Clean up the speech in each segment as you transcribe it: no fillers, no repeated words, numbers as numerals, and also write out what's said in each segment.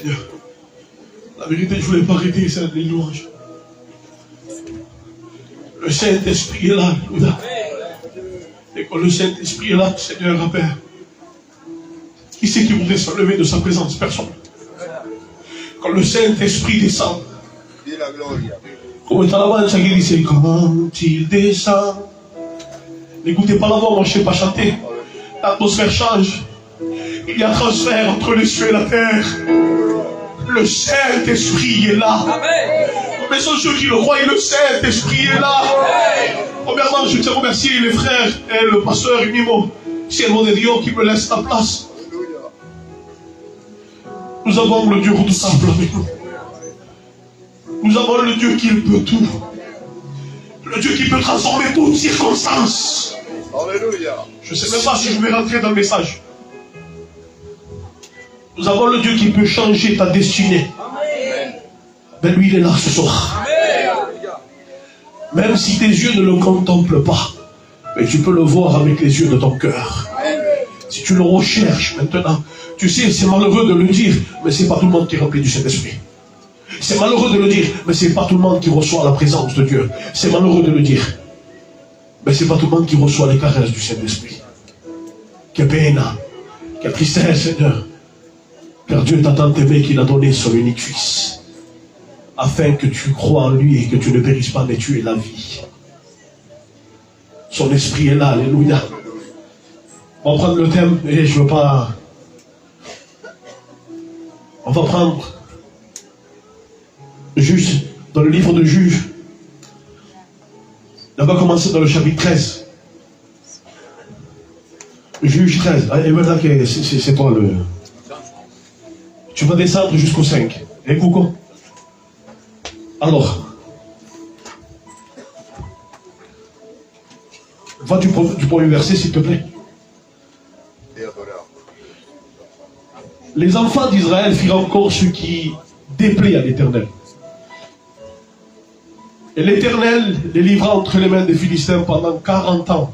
Seigneur. La vérité, je ne voulais pas arrêter, c'est les louanges. Le Saint-Esprit est là, alléluia. Et quand le Saint-Esprit est là, Seigneur, Père, qui c'est qui voudrait se lever de sa présence? Personne. Quand le Saint-Esprit descend, comme est à la base, qui dit, c'est quand il descend. N'écoutez pas la voix, moi je ne sais pas chanter. L'atmosphère change. Il y a un transfert entre les cieux et la terre. Le Saint-Esprit est là. Mais sont ceux qui le croient, et le Saint-Esprit est là. Premièrement, je tiens à remercier les frères et le pasteur Mimo. C'est le nom de Dieu qui me laisse la place. Nous avons le Dieu redoutable avec nous. Nous avons le Dieu qui peut tout. Le Dieu qui peut transformer toute circonstance. Alléluia. Je ne sais même pas si je vais rentrer dans le message. Nous avons le Dieu qui peut changer ta destinée. Amen. Ben lui, il est là ce soir. Amen. Même si tes yeux ne le contemplent pas, mais tu peux le voir avec les yeux de ton cœur. Amen. Si tu le recherches maintenant, tu sais, c'est malheureux de le dire, mais c'est pas tout le monde qui est rempli du Saint-Esprit. C'est malheureux de le dire, mais c'est pas tout le monde qui reçoit la présence de Dieu. C'est malheureux de le dire, mais c'est pas tout le monde qui reçoit les caresses du Saint-Esprit. Quelle peine, quelle tristesse, Seigneur. Car Dieu t'a tant aimé qu'il a donné son unique Fils, afin que tu crois en lui et que tu ne périsses pas, mais tu aies la vie. Son esprit est là, alléluia. On va prendre le thème, et je ne veux pas... On va prendre... Juste dans le livre de Juges. On va commencer dans le chapitre 13. Juge 13. Et maintenant, c'est toi le... Tu vas descendre jusqu'au 5. Et Coucou. Alors. Va du premier verset, s'il te plaît. Les enfants d'Israël firent encore ce qui déplaît à l'Éternel. Et l'Éternel les livra entre les mains des Philistins pendant 40 ans.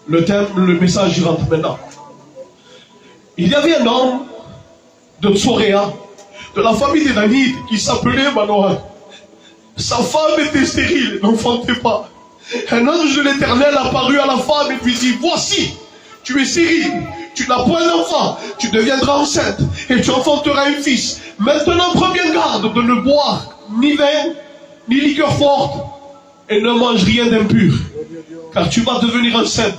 Le message y rentre maintenant. Il y avait un homme de Tsoréa, de la famille des Danites, qui s'appelait Manoah. Sa femme était stérile, n'enfantait pas. Un ange de l'Éternel apparut à la femme et lui dit, voici, tu es stérile, tu n'as point d'enfant, tu deviendras enceinte et tu enfanteras un fils. Maintenant, prends bien garde de ne boire ni vin, ni liqueur forte, et ne mange rien d'impur, car tu vas devenir enceinte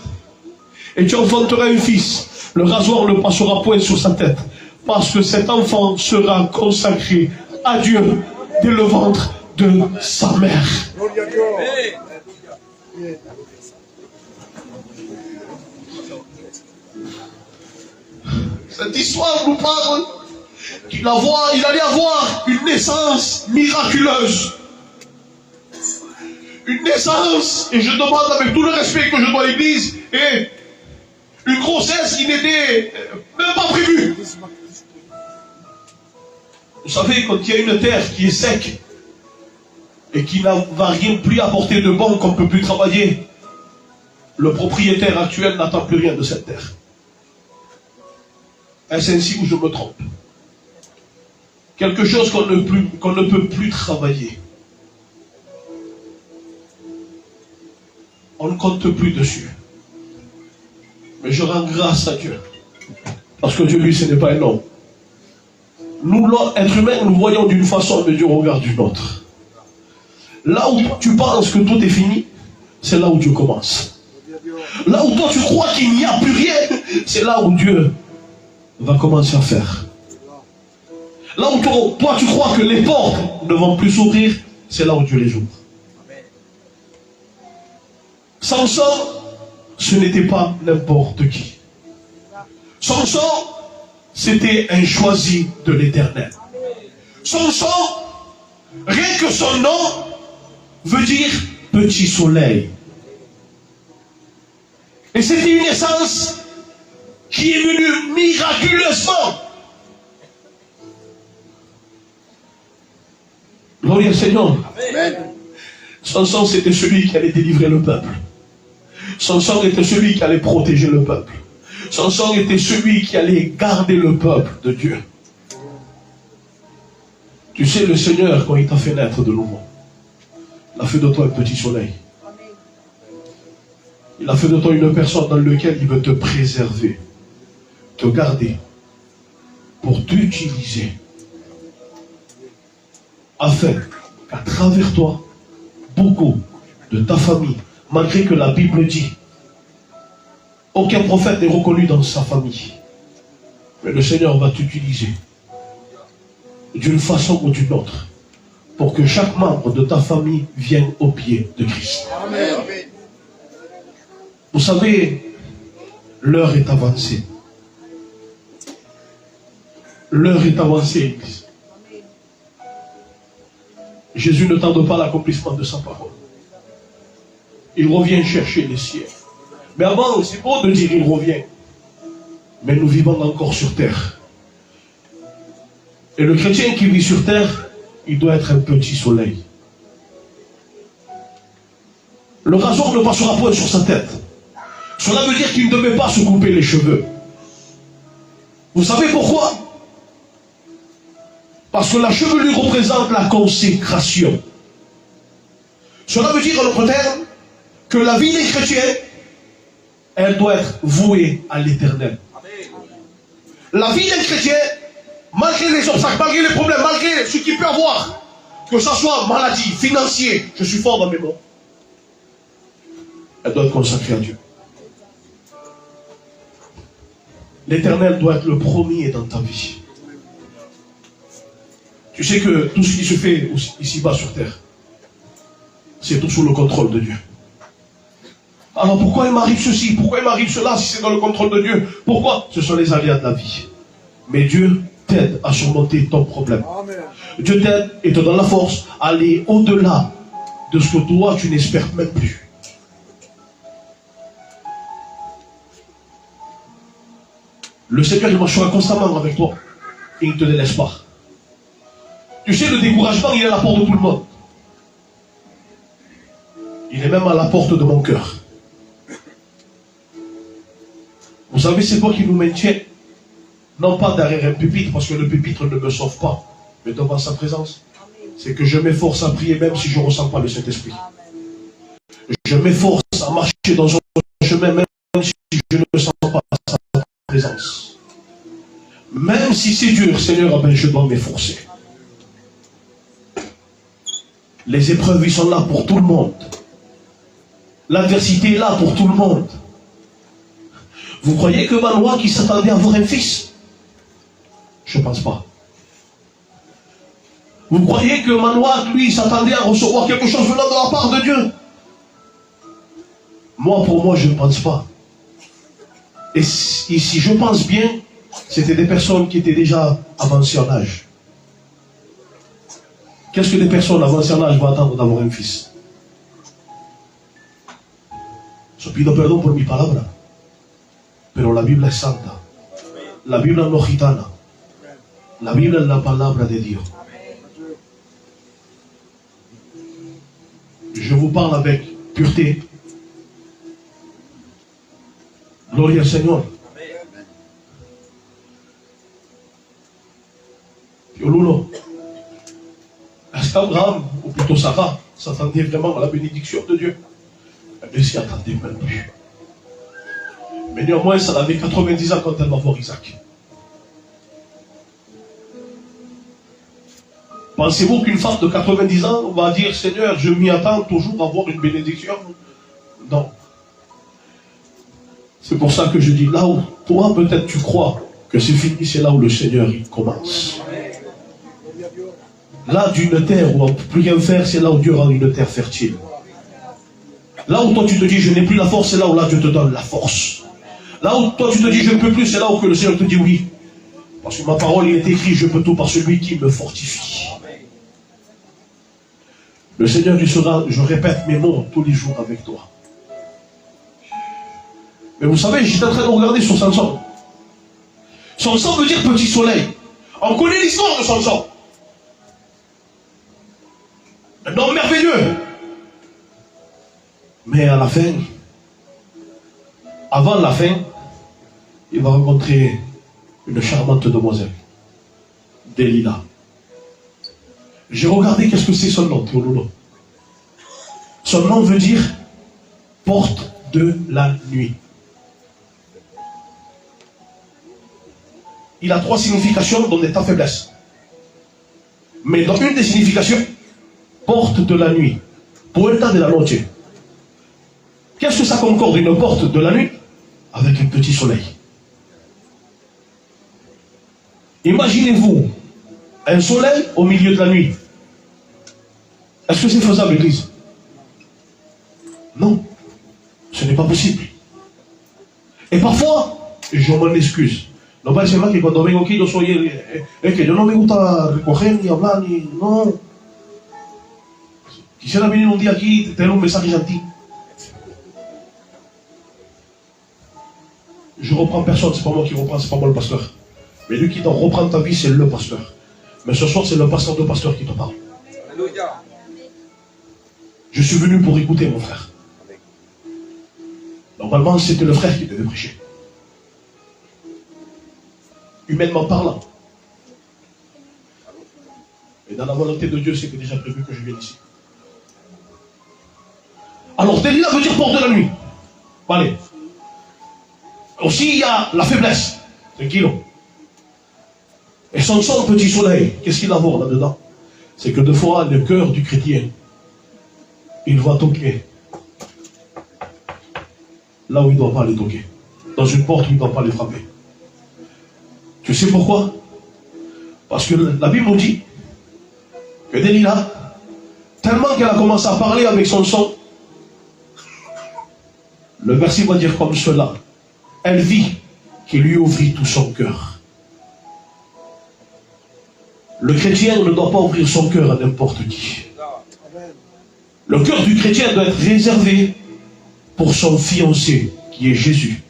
et tu enfanteras un fils. Le rasoir ne passera point sur sa tête, parce que cet enfant sera consacré à Dieu dès le ventre de sa mère. Cette histoire nous parle qu'il allait avoir une naissance miraculeuse. Une naissance, et je demande avec tout le respect que je dois à l'Église, et une grossesse qui n'était même pas prévue. Vous savez, quand il y a une terre qui est sec et qui n'a rien plus apporter de bon, qu'on ne peut plus travailler, le propriétaire actuel n'attend plus rien de cette terre. Est-ce ainsi ou je me trompe? Quelque chose qu'on ne peut plus travailler. On ne compte plus dessus. Mais je rends grâce à Dieu. Parce que Dieu, lui, ce n'est pas un homme. Nous, êtres humains, nous voyons d'une façon, mais Dieu regarde d'une autre. Là où tu penses que tout est fini, c'est là où Dieu commence. Là où toi tu crois qu'il n'y a plus rien, c'est là où Dieu va commencer à faire. Là où toi tu crois que les portes ne vont plus s'ouvrir, c'est là où Dieu les ouvre. Samson, ce n'était pas n'importe qui. Samson, c'était un choisi de l'Éternel. Samson, rien que son nom veut dire petit soleil. Et c'était une naissance qui est venue miraculeusement. Gloire au Seigneur. Amen. Samson, c'était celui qui allait délivrer le peuple. Samson était celui qui allait protéger le peuple. Samson était celui qui allait garder le peuple de Dieu. Tu sais, le Seigneur, quand il t'a fait naître de nouveau, il a fait de toi un petit soleil. Il a fait de toi une personne dans laquelle il veut te préserver, te garder, pour t'utiliser, afin qu'à travers toi, beaucoup de ta famille, malgré que la Bible dit, aucun prophète n'est reconnu dans sa famille, mais le Seigneur va t'utiliser d'une façon ou d'une autre, pour que chaque membre de ta famille vienne au pied de Christ. Amen. Vous savez, l'heure est avancée. L'heure est avancée, Église. Jésus ne tarde pas l'accomplissement de sa parole. Il revient chercher les siens. Mais avant, c'est beau de dire il revient. Mais nous vivons encore sur terre. Et le chrétien qui vit sur terre, il doit être un petit soleil. Le rasoir ne passera point sur sa tête. Cela veut dire qu'il ne devait pas se couper les cheveux. Vous savez pourquoi? Parce que la chevelure représente la consécration. Cela veut dire en d'autres termes que la vie des chrétiens, elle doit être vouée à l'éternel. La vie des chrétiens, malgré les obstacles, malgré les problèmes, malgré ce qu'il peut avoir, que ce soit maladie, financier, je suis fort dans mes mots, elle doit être consacrée à Dieu. L'éternel doit être le premier dans ta vie. Tu sais que tout ce qui se fait ici-bas sur terre, c'est tout sous le contrôle de Dieu. Alors pourquoi il m'arrive ceci? Pourquoi il m'arrive cela si c'est dans le contrôle de Dieu? Pourquoi? Ce sont les aléas de la vie. Mais Dieu t'aide à surmonter ton problème. Amen. Dieu t'aide et te donne la force à aller au-delà de ce que toi tu n'espères même plus. Le Seigneur, il marchera constamment avec toi et il ne te délaisse pas. Tu sais, le découragement, il est à la porte de tout le monde. Il est même à la porte de mon cœur. Vous savez, c'est quoi qui nous maintient? Non pas derrière un pupitre, parce que le pupitre ne me sauve pas, mais devant sa présence. C'est que je m'efforce à prier même si je ne ressens pas le Saint-Esprit. Je m'efforce à marcher dans un chemin même si je ne sens pas sa présence. Même si c'est dur, Seigneur, ben je dois m'efforcer. Les épreuves, ils sont là pour tout le monde. L'adversité est là pour tout le monde. Vous croyez que Manoa qui s'attendait à avoir un fils? Je ne pense pas. Vous croyez que Manoa, lui, s'attendait à recevoir quelque chose venant de la part de Dieu? Moi, pour moi, je ne pense pas. Et si je pense bien, c'était des personnes qui étaient déjà avancées en âge. Qu'est-ce que des personnes avancées en âge vont attendre d'avoir un fils? Je pido perdón por mi palabra, pero la Biblia es santa. La Biblia no gitana. La Biblia es la palabra de Dios. Je vous parle avec pureté. Gloria al Señor. Piolulo. Est-ce qu'Abraham, ou plutôt Sarah, s'attendait vraiment à la bénédiction de Dieu? Elle ne s'y attendait même plus. Mais néanmoins, elle avait 90 ans quand elle va voir Isaac. Pensez-vous qu'une femme de 90 ans va dire, Seigneur, je m'y attends toujours à avoir une bénédiction? Non. C'est pour ça que je dis, là où toi peut-être tu crois que c'est fini, c'est là où le Seigneur il commence. Là d'une terre où on ne peut plus rien faire, c'est là où Dieu rend une terre fertile. Là où toi tu te dis, je n'ai plus la force, c'est là où là Dieu te donne la force. Là où toi tu te dis, je ne peux plus, c'est là où que le Seigneur te dit oui. Parce que ma parole, il est écrit, je peux tout par celui qui me fortifie. Le Seigneur, il sera, je répète mes mots tous les jours avec toi. Mais vous savez, j'étais en train de regarder sur Samson. Samson veut dire petit soleil. On connaît l'histoire de Samson. Un homme merveilleux. Mais à la fin, avant la fin, il va rencontrer une charmante demoiselle, Delilah. J'ai regardé qu'est-ce que c'est son nom, Théololo. Son nom veut dire porte de la nuit. Il a 3 significations dont est ta faiblesse. Mais dans une des significations, porte de la nuit. Puerta de la noche. Qu'est-ce que ça concorde une porte de la nuit avec un petit soleil? Imaginez-vous un soleil au milieu de la nuit. Est-ce que c'est faisable, l'église? Non, ce n'est pas possible. Et parfois, je m'en excuse. No parece más que cuando vengo aquí yo soy es que yo no me gusta recoger ni hablar ni no. Quisiera venir un día aquí y tener un mensaje gentil. Je reprends personne, c'est pas moi qui reprends, c'est pas moi le pasteur. Mais lui qui doit reprendre ta vie, c'est le pasteur. Mais ce soir, c'est le pasteur de pasteur qui te parle. Alléluia. Je suis venu pour écouter mon frère. Normalement, c'était le frère qui devait prêcher. Humainement parlant. Et dans la volonté de Dieu, c'est que déjà prévu que je vienne ici. Alors, Delilah veut dire porte de la nuit. Allez. Aussi, il y a la faiblesse. Tranquille. Et son petit soleil, qu'est-ce qu'il a à voir là-dedans? C'est que des fois, le cœur du chrétien, il va toquer là où il ne doit pas aller toquer. Dans une porte où il ne doit pas aller frapper. Tu sais pourquoi? Parce que la Bible nous dit que Delilah, tellement qu'elle a commencé à parler avec son son, le verset va dire comme cela. Elle vit qu'il lui ouvrit tout son cœur. Le chrétien ne doit pas ouvrir son cœur à n'importe qui. Le cœur du chrétien doit être réservé pour son fiancé, qui est Jésus.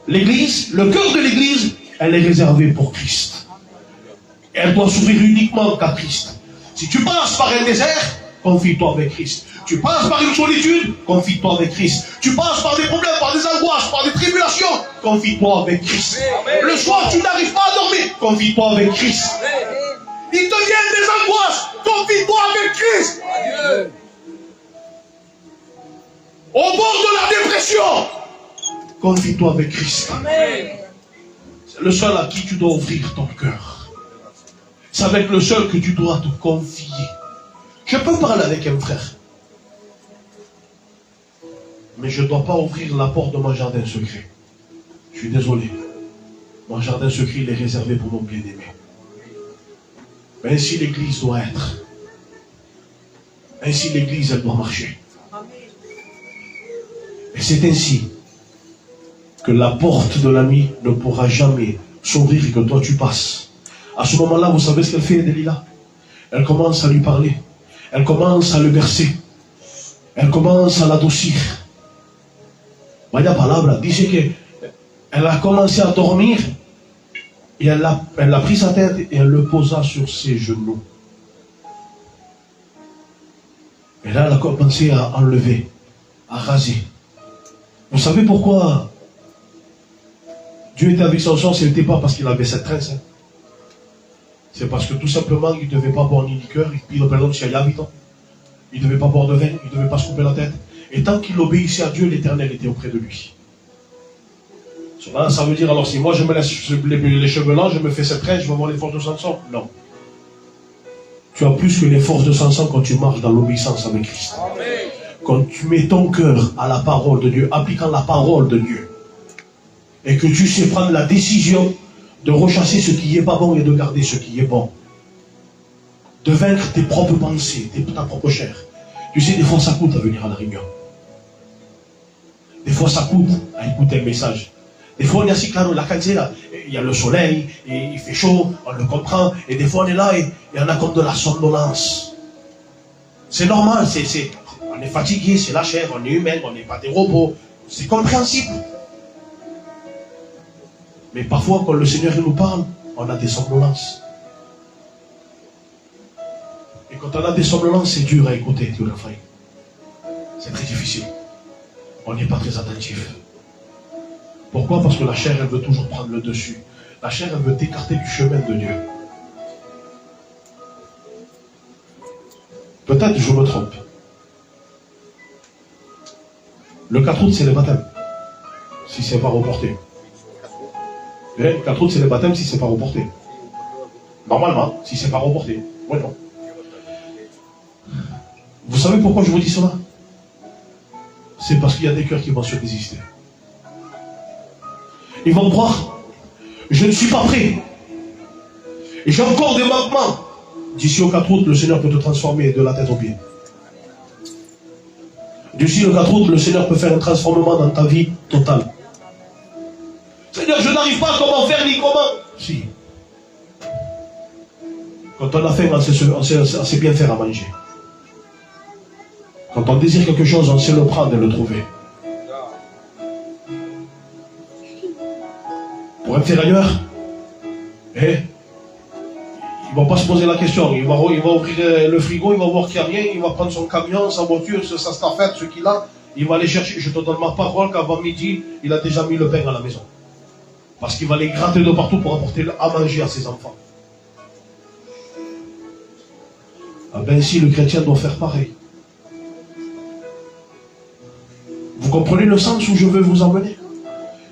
L'église, le cœur de l'église, elle est réservée pour Christ. Elle doit s'ouvrir uniquement qu'à Christ. Si tu passes par un désert, confie-toi avec Christ. Tu passes par une solitude, confie-toi avec Christ. Tu passes par des problèmes, par des angoisses, par des tribulations, confie-toi avec Christ. Le soir, tu n'arrives pas à dormir, confie-toi avec Christ. Il te vient des angoisses, confie-toi avec Christ. Au bord de la dépression, confie-toi avec Christ. C'est le seul à qui tu dois ouvrir ton cœur. C'est avec le seul que tu dois te confier. Je peux parler avec un frère, mais je ne dois pas ouvrir la porte de mon jardin secret. Je suis désolé. Mon jardin secret, il est réservé pour mon bien-aimé. Mais ainsi l'église doit être. Ainsi l'église, elle doit marcher. Et c'est ainsi que la porte de la nuit ne pourra jamais s'ouvrir et que toi tu passes. À ce moment-là, vous savez ce qu'elle fait, Delilah? Elle commence à lui parler. Elle commence à le bercer. Elle commence à l'adoucir. Vaya palabra, dice qu'elle a commencé à dormir et elle a pris sa tête et elle le posa sur ses genoux. Et là, elle a commencé à enlever, à raser. Vous savez pourquoi Dieu était avec Samson? Ce n'était pas parce qu'il avait cette tresse. Hein. C'est parce que tout simplement, il ne devait pas boire ni liqueur, puis il ne devait pas boire de vin, il ne devait pas se couper la tête. Et tant qu'il obéissait à Dieu, l'Éternel était auprès de lui. Cela, ça veut dire, alors si moi je me laisse les cheveux longs, je me fais cette tresse, je vais avoir les forces de Samson. Non. Tu as plus que les forces de Samson quand tu marches dans l'obéissance avec Christ. Amen. Quand tu mets ton cœur à la parole de Dieu, appliquant la parole de Dieu, et que tu sais prendre la décision de rechasser ce qui n'est pas bon et de garder ce qui est bon. De vaincre tes propres pensées, ta propre chair. Tu sais, des fois ça coûte à venir à la réunion. Des fois ça coûte à écouter un message. Des fois on est assis claro, la canzera, il y a le soleil, et il fait chaud, on le comprend, et des fois on est là et on a comme de la somnolence. C'est normal, on est fatigué, c'est la chair, on est humain, on n'est pas des robots, c'est compréhensible. Mais parfois, quand le Seigneur nous parle, on a des somnolences. Et quand on a des somnolences, c'est dur à écouter, Dieu l'a fait. C'est très difficile. On n'est pas très attentif. Pourquoi? Parce que la chair, elle veut toujours prendre le dessus. La chair, elle veut t'écarter du chemin de Dieu. Peut-être je me trompe. Le 4 août, c'est le baptême. Si c'est pas reporté. Le 4 août, c'est le baptême si c'est pas reporté. Normalement, si c'est pas reporté. Ouais, non. Vous savez pourquoi je vous dis cela? C'est parce qu'il y a des cœurs qui vont se résister. Ils vont croire, je ne suis pas prêt. Et j'ai encore des manquements. D'ici au 4 août, le Seigneur peut te transformer de la tête aux pieds. D'ici au 4 août, le Seigneur peut faire un transformement dans ta vie totale. Seigneur, je n'arrive pas à comment faire ni comment. Si. Quand on a faim, on sait bien faire à manger. Quand on désire quelque chose, on sait le prendre et le trouver. Pour un ferrailleur, ils ne vont pas se poser la question. Il va ouvrir le frigo, il va voir qu'il n'y a rien, il va prendre son camion, sa voiture, sa stafette, ce qu'il a, il va aller chercher. Je te donne ma parole qu'avant midi, il a déjà mis le pain à la maison. Parce qu'il va les gratter de partout pour apporter à manger à ses enfants. Ah ben si le chrétien doit faire pareil. Vous comprenez le sens où je veux vous emmener?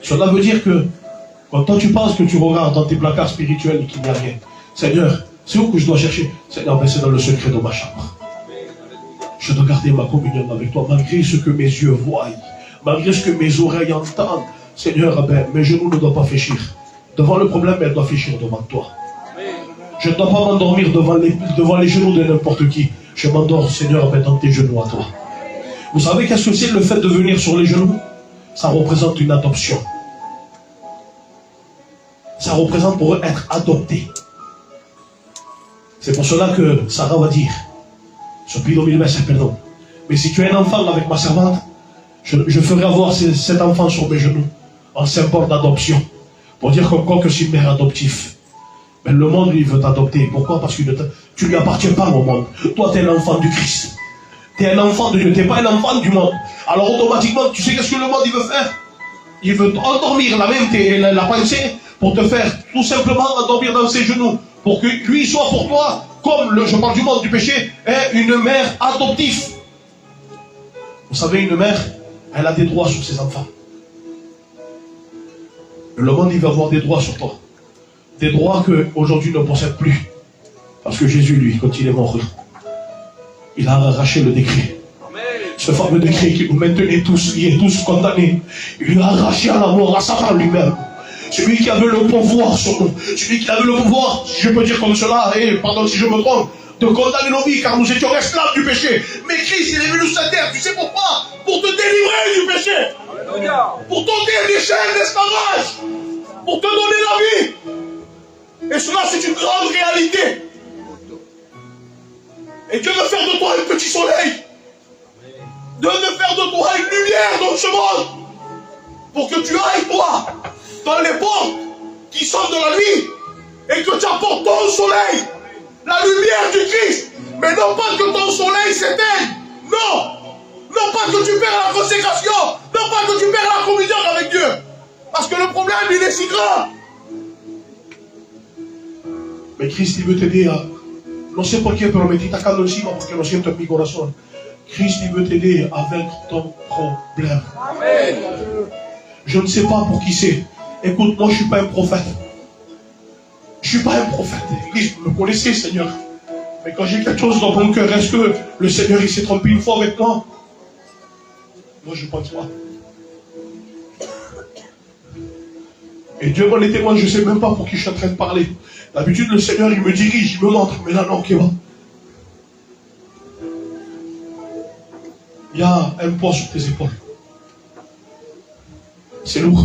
Cela veut dire que quand toi tu penses que tu regardes dans tes placards spirituels et qu'il n'y a rien, Seigneur, c'est où que je dois chercher? Seigneur, ben c'est dans le secret de ma chambre. Je dois garder ma communion avec toi, malgré ce que mes yeux voient, malgré ce que mes oreilles entendent. Seigneur, ben, mes genoux ne doivent pas fléchir. Devant le problème, elles doivent fléchir devant toi. Je ne dois pas m'endormir devant les genoux de n'importe qui. Je m'endors, Seigneur, ben, dans tes genoux à toi. Vous savez qu'est-ce que c'est le fait de venir sur les genoux? Ça représente une adoption. Ça représente pour eux être adopté. C'est pour cela que Sarah va dire, pardon, mais si tu es un enfant avec ma servante, je ferai avoir cet enfant sur mes genoux, en symbole d'adoption, pour dire comme quoi que je suis mère adoptif. Mais le monde, il veut t'adopter. Pourquoi? Parce que tu ne lui appartiens pas au monde. Toi, tu es l'enfant du Christ. Tu es un enfant de Dieu, tu n'es pas un enfant du monde. Alors automatiquement, tu sais qu'est-ce que le monde il veut faire? Il veut endormir la mente et la pensée pour te faire tout simplement endormir dans ses genoux. Pour que lui soit pour toi, comme je parle du monde du péché, une mère adoptive. Vous savez, une mère, elle a des droits sur ses enfants. Le monde, il va avoir des droits sur toi. Des droits qu'aujourd'hui ne possède plus. Parce que Jésus, lui, quand il est mort, il a arraché le décret. Ce fameux décret qui nous maintenait tous liés, tous condamnés. Il l'a arraché à la mort, à Satan lui-même. Celui qui avait le pouvoir sur nous. Celui qui avait le pouvoir, si je peux dire comme cela, pardon si je me trompe, de condamner nos vies, car nous étions esclaves du péché. Mais Christ, il est venu sur cette terre, tu sais pourquoi? Pour te délivrer du péché. Pour t'ôter des chaînes d'esclavage. Pour te donner la vie. Et cela, c'est une grande réalité. Et Dieu veut faire de toi un petit soleil. Dieu veut faire de toi une lumière dans ce monde. Pour que tu ailles, toi, dans les portes qui sont de la nuit. Et que tu apportes ton soleil. La lumière du Christ. Mais non pas que ton soleil s'éteigne. Non. Non pas que tu perds la consécration. Non pas que tu perds la communion avec Dieu. Parce que le problème, il est si grand. Mais Christ, il veut t'aider à... Non sé por qué, pero me tita caldo encima porque lo siento en mi corazón. Christ, il veut t'aider à vaincre ton problème. Amen. Je ne sais pas pour qui c'est. Écoute, moi, je ne suis pas un prophète. Je ne suis pas un prophète. L'église, vous me connaissez, Seigneur. Mais quand j'ai quelque chose dans mon cœur, est-ce que le Seigneur, il s'est trompé une fois avec moi? Moi, je ne pense pas. Et Dieu m'en est témoin, je ne sais même pas pour qui je suis en train de parler. D'habitude, le Seigneur, il me dirige, il me montre. Mais là, non, Kéba. Il y a un poids sur tes épaules. C'est lourd.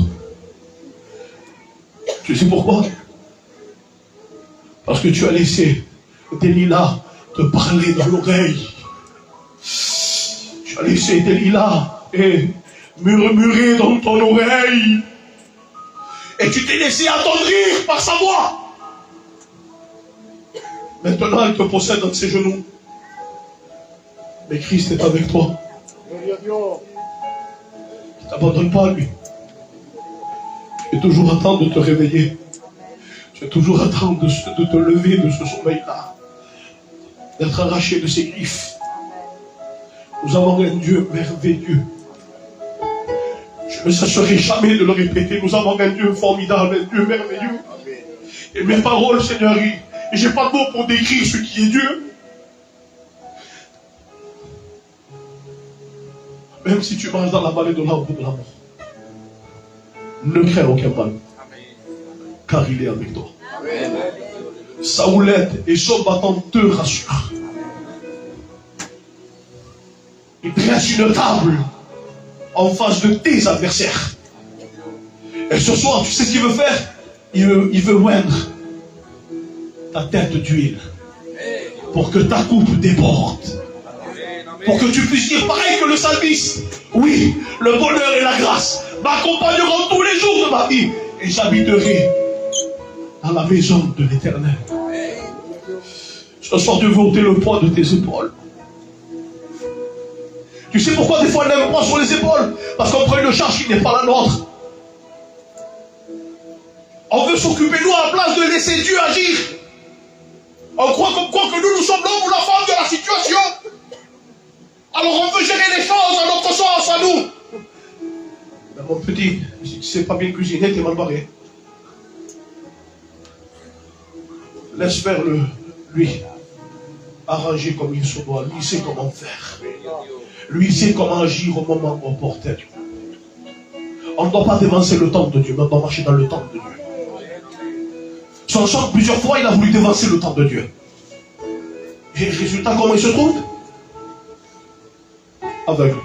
Tu sais pourquoi? Parce que tu as laissé Delilah te parler dans l'oreille. Tu as laissé Delilah murmurer dans ton oreille. Et tu t'es laissé attendrir par sa voix. Maintenant, elle te possède dans ses genoux. Mais Christ est avec toi. Ne t'abandonne pas à lui. Tu es toujours à temps de te réveiller. Tu es toujours à temps de te lever de ce sommeil-là. d'être arraché de ses griffes. Nous avons un Dieu merveilleux. Je ne cesserai jamais de le répéter. Nous avons un Dieu formidable, un Dieu merveilleux. Et mes paroles, Seigneur, et je n'ai pas de mots pour décrire ce qui est Dieu. Même si tu marches dans la vallée de l'ombre de la mort, ne crains aucun mal, car il est avec toi. Sa houlette et son bâton te rassurent. Il dresse une table en face de tes adversaires. Et ce soir, tu sais ce qu'il veut faire? Il veut oindre ta tête d'huile pour que ta coupe déborde. Pour que tu puisses dire pareil que le psalmiste. Oui, le bonheur et la grâce m'accompagneront tous les jours de ma vie. Et j'habiterai dans la maison de l'Éternel. Ce soir, tu veux ôter le poids de tes épaules. Tu sais pourquoi des fois on a un poids sur les épaules? Parce qu'on prend une charge qui n'est pas la nôtre. On veut s'occuper nous à la place de laisser Dieu agir. On croit comme quoi que nous sommes l'homme ou la femme de la situation. Alors on veut gérer les choses à notre sens, à nous. Ben mon petit, si tu ne sais pas bien cuisiner, t'es mal barré. Laisse faire lui arranger comme il se doit. Lui, il sait comment faire. Lui, il sait comment agir au moment opportun. On ne doit pas dévancer le temps de Dieu, mais on doit marcher dans le temps de Dieu. Samson, plusieurs fois, il a voulu dévancer le temps de Dieu. Et résultat, comment il se trouve? Aveugle.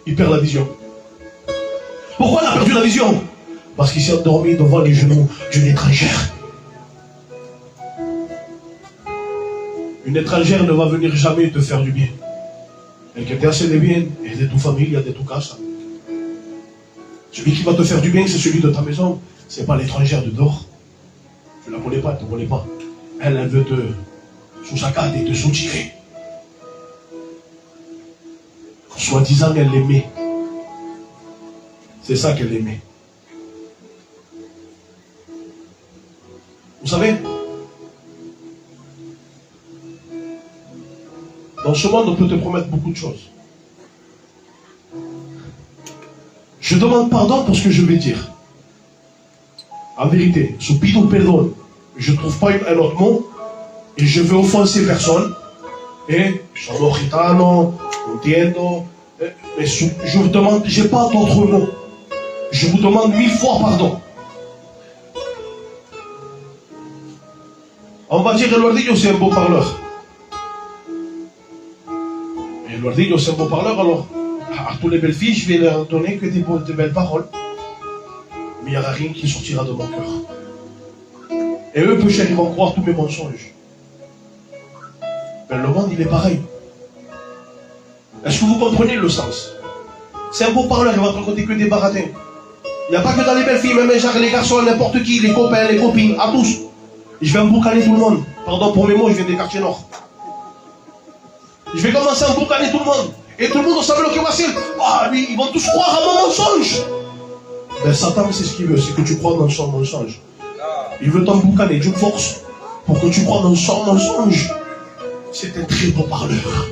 Il perd la vision. Pourquoi il a perdu la vision? Parce qu'il s'est endormi devant les genoux d'une étrangère. Une étrangère ne va venir jamais te faire du bien. El que te hace de bien es de tu familia, de tu casa. Celui qui va te faire du bien, c'est celui de ta maison. Ce n'est pas l'étrangère de dehors. Tu ne la connais pas, tu ne connais pas. Elle veut te sous-saccade et te soutirer. Soi-disant, elle l'aimait. C'est ça qu'elle aimait. Vous savez, dans ce monde, on peut te promettre beaucoup de choses. Je demande pardon pour ce que je vais dire. En vérité, sous pido perdon, je ne trouve pas un autre mot et je veux offenser personne. Et sono gitano, entiendo, mais je vous demande, je n'ai pas d'autres mots. Je vous demande 1000 fois pardon. On va dire Eduardillo, c'est un beau parleur. Eduardillo, c'est un beau parleur, alors à toutes les belles filles, je vais leur donner que de belles paroles. Mais il n'y aura rien qui sortira de mon cœur. Et eux, peut-être, ils vont croire tous mes mensonges. Mais le monde, il est pareil. Est-ce que vous comprenez le sens? C'est un beau parleur, il va te raconter que des baratins. Il n'y a pas que dans les belles filles, même les garçons, n'importe qui, les copains, les copines, à tous. Je vais emboucaner tout le monde. Pardon pour mes mots, je viens des quartiers nord. Je vais commencer à emboucaner tout le monde. Et tout le monde savait le que voici. Ah, lui, ils vont tous croire à mon mensonge. Ben, Satan, c'est ce qu'il veut, c'est que tu crois dans son mensonge. Il veut t'emboucaner d'une force pour que tu crois dans son mensonge. C'est un très beau parleur.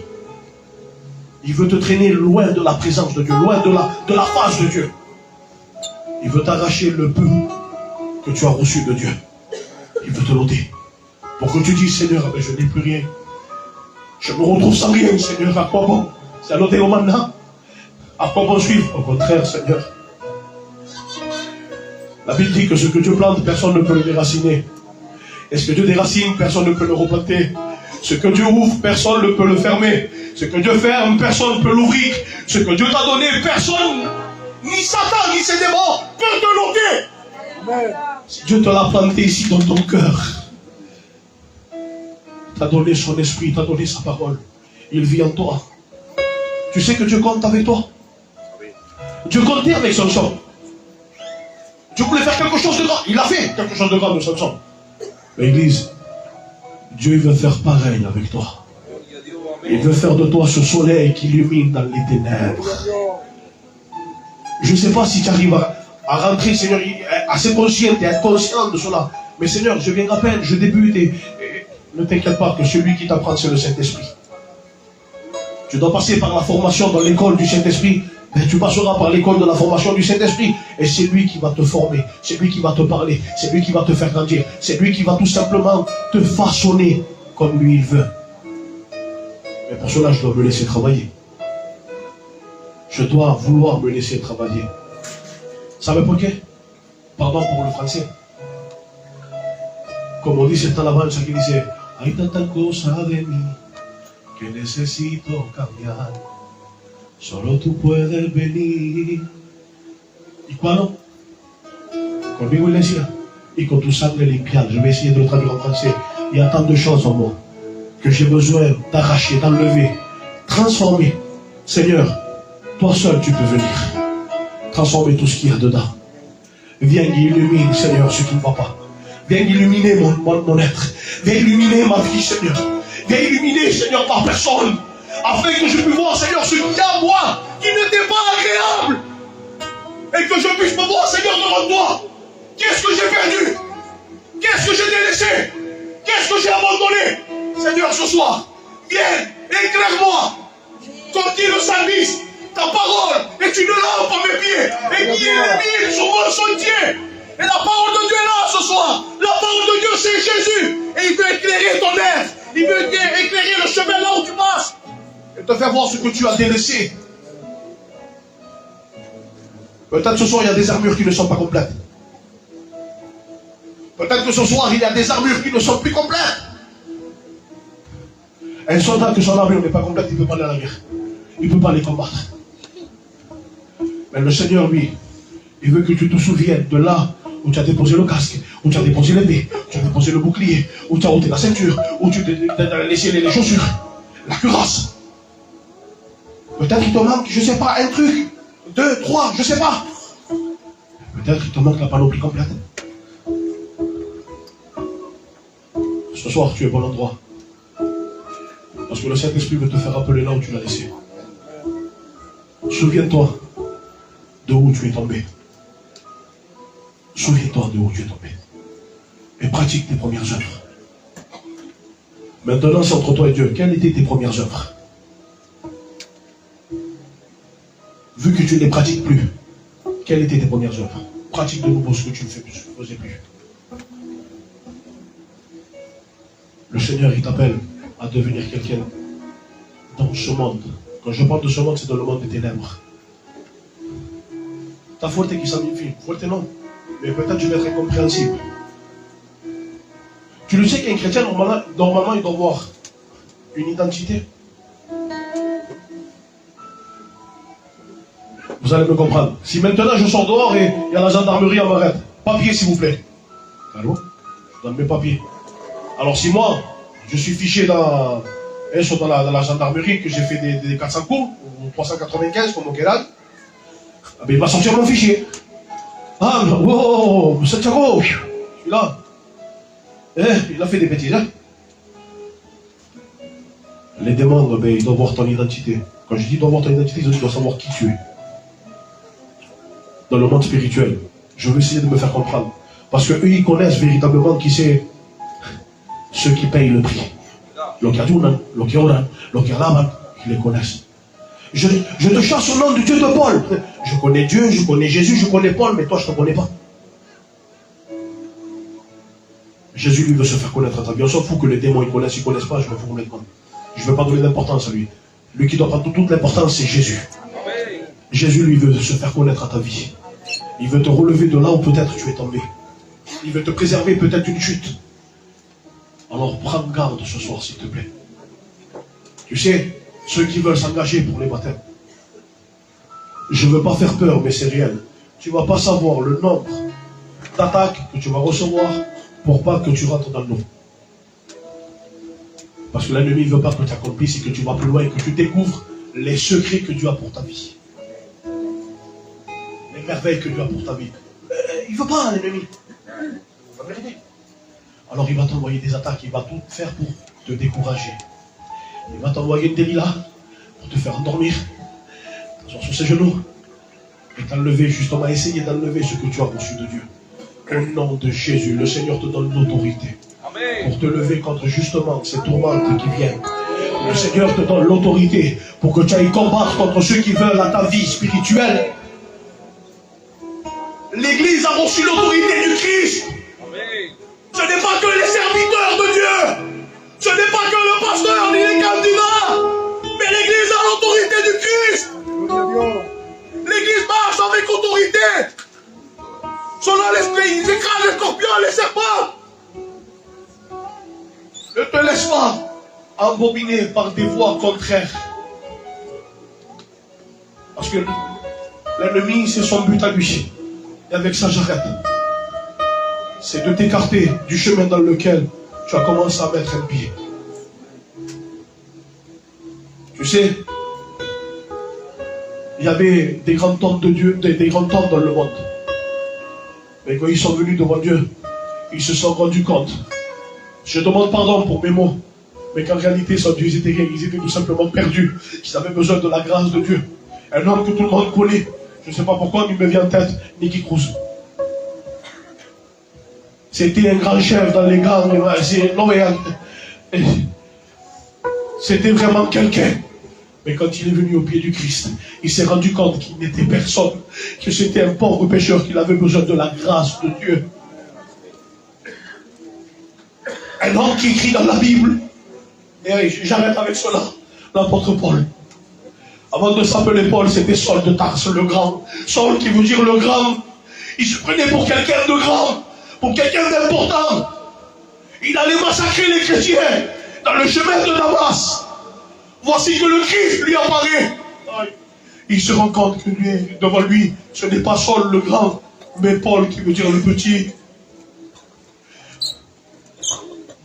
Il veut te traîner loin de la présence de Dieu, loin de la face de Dieu. Il veut t'arracher le peu que tu as reçu de Dieu. Il veut te l'ôter. Pour que tu dises, Seigneur, ben, je n'ai plus rien. Je me retrouve sans rien, Seigneur, à quoi bon? C'est à l'ôter au mandat. À quoi bon suivre? Au contraire, Seigneur. La Bible dit que ce que Dieu plante, personne ne peut le déraciner. Et ce que Dieu déracine, personne ne peut le replanter. Ce que Dieu ouvre, personne ne peut le fermer. Ce que Dieu ferme, personne ne peut l'ouvrir. Ce que Dieu t'a donné, personne, ni Satan, ni ses démons, peut te l'ôter. Amen. Si Dieu te l'a planté ici dans ton cœur, t'a donné son esprit, t'a donné sa parole, il vit en toi. Tu sais que Dieu compte avec toi. Dieu comptait avec Samson. Dieu voulait faire quelque chose de grand. Il a fait quelque chose de grand de Samson. L'église, Dieu veut faire pareil avec toi. Il veut faire de toi ce soleil qui illumine dans les ténèbres. Je ne sais pas si tu arrives à rentrer, Seigneur, assez conscient et être conscient de cela. Mais Seigneur, je viens à peine, je débute et Ne t'inquiète pas que celui qui t'apprend, c'est le Saint-Esprit. Tu dois passer par la formation dans l'école du Saint-Esprit. Mais tu passeras par l'école de la formation du Saint-Esprit. Et c'est lui qui va te former. C'est lui qui va te parler. C'est lui qui va te faire grandir. C'est lui qui va tout simplement te façonner comme lui il veut. Mais pour cela, je dois me laisser travailler. Je dois vouloir me laisser travailler. Vous savez pourquoi? Pardon pour le français. Comme on dit, c'est en avance qui disait hay tanta cosa de mí que necesito cambiar. Solo tú puedes venir. ¿Y cuándo? Conmigo, iglesia. Y con tu sangre limpiada. Je vais essayer de le traduire en français. Il y a tant de choses en moi que j'ai besoin d'arracher, d'enlever, transformer. Seigneur, toi seul tu peux venir. Transformer tout ce qu'il y a dedans. Viens illuminer, Seigneur, ce qui ne va pas. Viens illuminer mon être. Viens illuminer ma vie, Seigneur. Viens illuminer, Seigneur, ma personne. Afin que je puisse voir, Seigneur, ce qu'il y a en moi qui n'était pas agréable. Et que je puisse me voir, Seigneur, devant toi. Qu'est-ce que j'ai perdu? Qu'est-ce que j'ai délaissé? Qu'est-ce que j'ai abandonné? Seigneur, ce soir, viens, éclaire-moi. Comme dit le psalmiste, ta parole est une lampe à mes pieds et qui illumine sur mon sentier. Et la parole de Dieu est là ce soir. La parole de Dieu, c'est Jésus. Et il veut éclairer ton être. Il veut éclairer le chemin là où tu passes. Et te faire voir ce que tu as délaissé. Peut-être ce soir, il y a des armures qui ne sont pas complètes. Peut-être que ce soir, il y a des armures qui ne sont plus complètes. Un soldat que son armure n'est pas complète, il ne peut pas aller à la guerre. Il ne peut pas les combattre. Mais le Seigneur, lui, il veut que tu te souviennes de là où tu as déposé le casque, où tu as déposé l'épée, où tu as déposé le bouclier, où tu as ôté la ceinture, où tu as laissé les chaussures, la cuirasse. Peut-être qu'il te manque, je ne sais pas, un truc, 2, 3, je ne sais pas. Peut-être qu'il te manque la panoplie complète. Ce soir, tu es au bon endroit. Parce que le Saint-Esprit veut te faire rappeler là où tu l'as laissé. Souviens-toi de où tu es tombé. Souviens-toi de où tu es tombé. Et pratique tes premières œuvres. Maintenant, c'est entre toi et Dieu. Quelles étaient tes premières œuvres? Vu que tu ne les pratiques plus, quelles étaient tes premières œuvres? Pratique de nouveau ce que tu ne faisais plus. Le Seigneur, il t'appelle à devenir quelqu'un dans ce monde. Quand je parle de ce monde, c'est dans le monde des ténèbres. Ta faute est qui signifie? Faute non. Mais peut-être je vais être incompréhensible. Tu le sais qu'un chrétien, normalement, il doit avoir une identité. Vous allez me comprendre. Si maintenant je sors dehors et il y a la gendarmerie, elle m'arrête. Papier, s'il vous plaît. Allô? Je donne mes papiers. Alors si moi, je suis fiché dans la gendarmerie, que j'ai fait des 400 coups, ou 395 comme au Kéral, il va sortir mon fichier. Ah, wow, Santiago, je suis là. Il a fait des bêtises, hein? Les démons, ils doivent voir ton identité. Quand je dis doivent voir ton identité, ils doivent savoir qui tu es. Dans le monde spirituel, je veux essayer de me faire comprendre. Parce qu'eux, ils connaissent véritablement qui c'est ceux qui payent le prix. Ils les connaissent. Je te chasse au nom du Dieu de Paul. Je connais Dieu, je connais Jésus, je connais Paul, mais toi je ne te connais pas. Jésus lui veut se faire connaître à ta vie. On s'en fout que les démons ils connaissent pas, je me fous complètement. Je ne veux pas donner d'importance à lui. Lui qui doit prendre toute l'importance, c'est Jésus. Jésus lui veut se faire connaître à ta vie. Il veut te relever de là où peut-être tu es tombé. Il veut te préserver peut-être d'une chute. Alors prends garde ce soir, s'il te plaît. Tu sais, ceux qui veulent s'engager pour les baptêmes, je ne veux pas faire peur, mais c'est réel. Tu ne vas pas savoir le nombre d'attaques que tu vas recevoir pour pas que tu rentres dans l'eau. Parce que l'ennemi ne veut pas que tu accomplisses et que tu vas plus loin et que tu découvres les secrets que Dieu a pour ta vie. Les merveilles que Dieu a pour ta vie. Il ne veut pas, l'ennemi. La vérité. Alors il va t'envoyer des attaques, il va tout faire pour te décourager. Il va t'envoyer une Delilah pour te faire endormir, t'asseoir sur ses genoux, et t'enlever, justement, essayer d'enlever ce que tu as reçu de Dieu. Au nom de Jésus, le Seigneur te donne l'autorité. pour te lever contre justement ces tourmentes qui viennent. Le Seigneur te donne l'autorité pour que tu ailles combattre contre ceux qui veulent à ta vie spirituelle. L'Église a reçu l'autorité du Christ. Ce n'est pas que les serviteurs de Dieu. Ce n'est pas que le pasteur ni les candidats. Mais l'Église a l'autorité du Christ. L'Église marche avec autorité. Selon l'esprit, ils écrasent les scorpions, les serpents. Ne te laisse pas embobiner par des voies contraires. Parce que l'ennemi, c'est son but à lui. Et avec ça, j'arrête. C'est de t'écarter du chemin dans lequel tu as commencé à mettre un pied. Tu sais, il y avait des grands hommes de Dieu, des grands hommes dans le monde. Mais quand ils sont venus devant Dieu, ils se sont rendus compte. Je demande pardon pour mes mots, mais qu'en réalité, sans Dieu, ils étaient tout simplement perdus. Ils avaient besoin de la grâce de Dieu. Un homme que tout le monde connaît. Je ne sais pas pourquoi, mais il me vient en tête, Nicky Cruz. C'était un grand chef dans les gangs. C'était vraiment quelqu'un. Mais quand il est venu au pied du Christ, il s'est rendu compte qu'il n'était personne, que c'était un pauvre pécheur, qu'il avait besoin de la grâce de Dieu. Un homme qui écrit dans la Bible, et j'arrête avec cela, l'apôtre Paul. Avant de s'appeler Paul, c'était Saul de Tarse, le grand. Saul qui veut dire le grand. Il se prenait pour quelqu'un de grand, pour quelqu'un d'important. Il allait massacrer les chrétiens dans le chemin de Damas. Voici que le Christ lui apparaît. Il se rend compte que lui, devant lui, ce n'est pas Saul le grand, mais Paul qui veut dire le petit.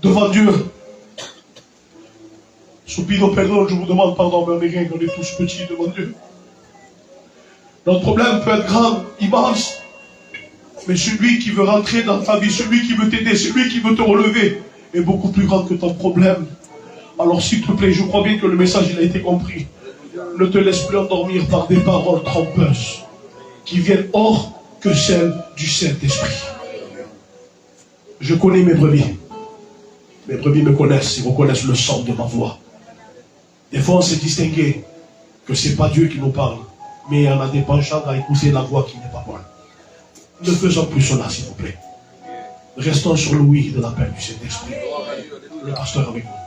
Devant Dieu. Soupido perdon, je vous demande pardon, mais on est tous petits devant Dieu. Notre problème peut être grand, immense, mais celui qui veut rentrer dans ta vie, celui qui veut t'aider, celui qui veut te relever, est beaucoup plus grand que ton problème. Alors s'il te plaît, je crois bien que le message il a été compris. Ne te laisse plus endormir par des paroles trompeuses qui viennent hors que celles du Saint-Esprit. Je connais mes brebis. Mes brebis me connaissent, ils reconnaissent le son de ma voix. Des fois, on s'est distingué que ce n'est pas Dieu qui nous parle, mais on a des penchants à écouter la voix qui n'est pas bonne. Ne faisons plus cela, s'il vous plaît. Restons sur le oui de l'appel du Saint-Esprit. Le pasteur avec nous.